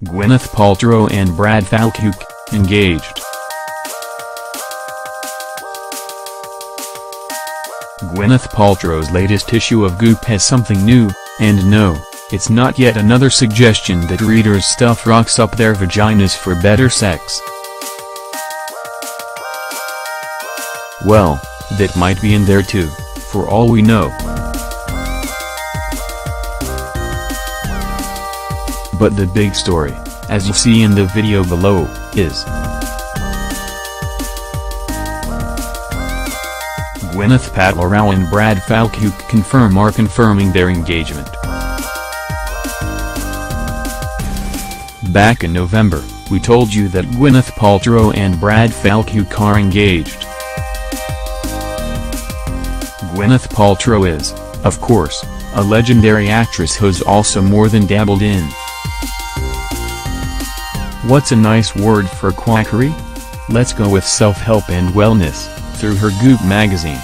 Gwyneth Paltrow and Brad Falchuk, engaged. Gwyneth Paltrow's latest issue of Goop has something new, and no, it's not yet another suggestion that readers stuff rocks up their vaginas for better sex. Well, that might be in there too, for all we know. But the big story, as you see in the video below, is Gwyneth Paltrow and Brad Falchuk are confirming their engagement. Back in November, we told you that Gwyneth Paltrow and Brad Falchuk are engaged. Gwyneth Paltrow is, of course, a legendary actress who's also more than dabbled in. What's a nice word for quackery? Let's go with self-help and wellness, through her Goop magazine.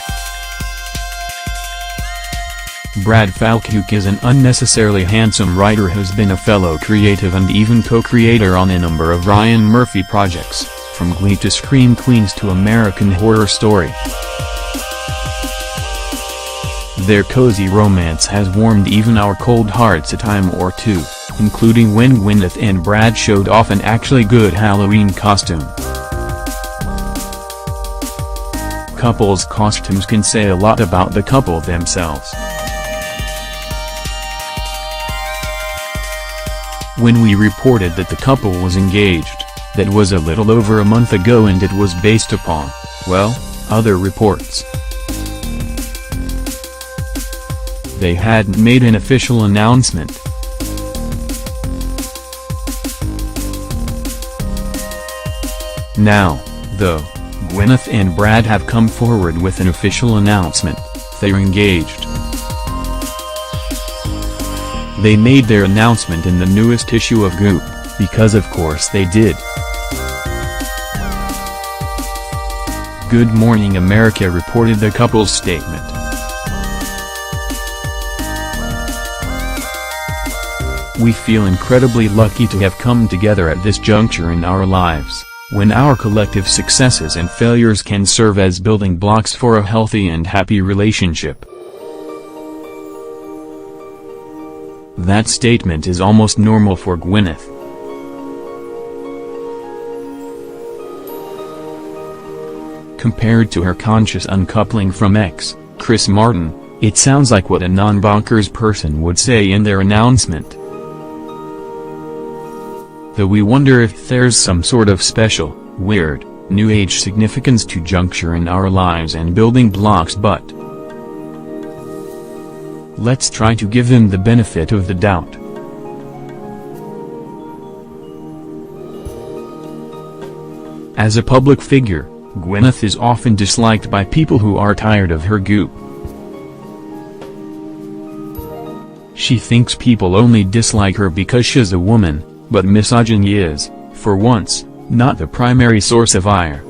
Brad Falchuk is an unnecessarily handsome writer who's been a fellow creative and even co-creator on a number of Ryan Murphy projects, from Glee to Scream Queens to American Horror Story. Their cozy romance has warmed even our cold hearts a time or two, including when Gwyneth and Brad showed off an actually good Halloween costume. Couples' costumes can say a lot about the couple themselves. When we reported that the couple was engaged, that was a little over a month ago, and it was based upon, well, other reports. They hadn't made an official announcement. Now, though, Gwyneth and Brad have come forward with an official announcement: they're engaged. They made their announcement in the newest issue of Goop, because of course they did. Good Morning America reported the couple's statement. We feel incredibly lucky to have come together at this juncture in our lives, when our collective successes and failures can serve as building blocks for a healthy and happy relationship. That statement is almost normal for Gwyneth. Compared to her conscious uncoupling from ex, Chris Martin, it sounds like what a non-bonkers person would say in their announcement. Though we wonder if there's some sort of special, weird, new age significance to juncture in our lives and building blocks, but let's try to give them the benefit of the doubt. As a public figure, Gwyneth is often disliked by people who are tired of her Goop. She thinks people only dislike her because she's a woman, but misogyny is, for once, not the primary source of ire.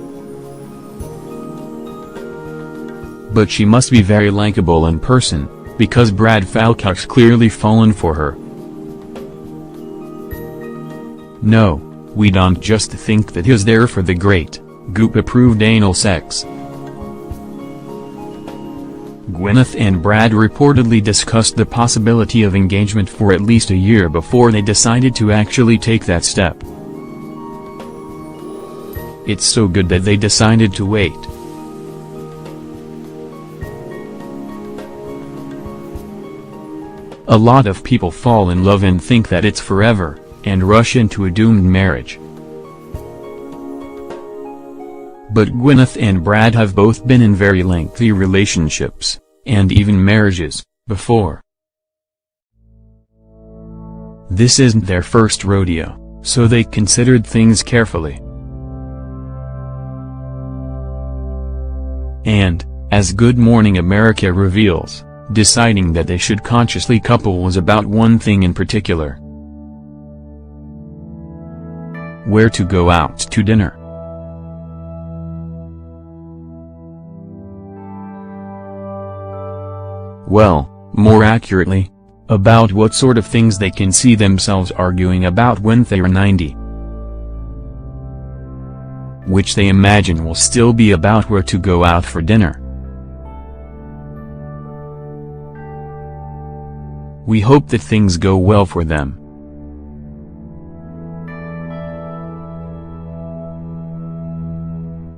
But she must be very likable in person, because Brad Falchuk's clearly fallen for her. No, we don't just think that he's there for the great, Goop-approved anal sex. Gwyneth and Brad reportedly discussed the possibility of engagement for at least a year before they decided to actually take that step. It's so good that they decided to wait. A lot of people fall in love and think that it's forever, and rush into a doomed marriage. But Gwyneth and Brad have both been in very lengthy relationships, and even marriages, before. This isn't their first rodeo, so they considered things carefully. And, as Good Morning America reveals, deciding that they should consciously couple was about one thing in particular: where to go out to dinner. Well, more accurately, about what sort of things they can see themselves arguing about when they're 90. Which they imagine will still be about where to go out for dinner. We hope that things go well for them.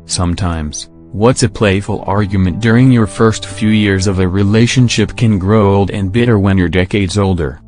Sometimes, what's a playful argument during your first few years of a relationship can grow old and bitter when you're decades older.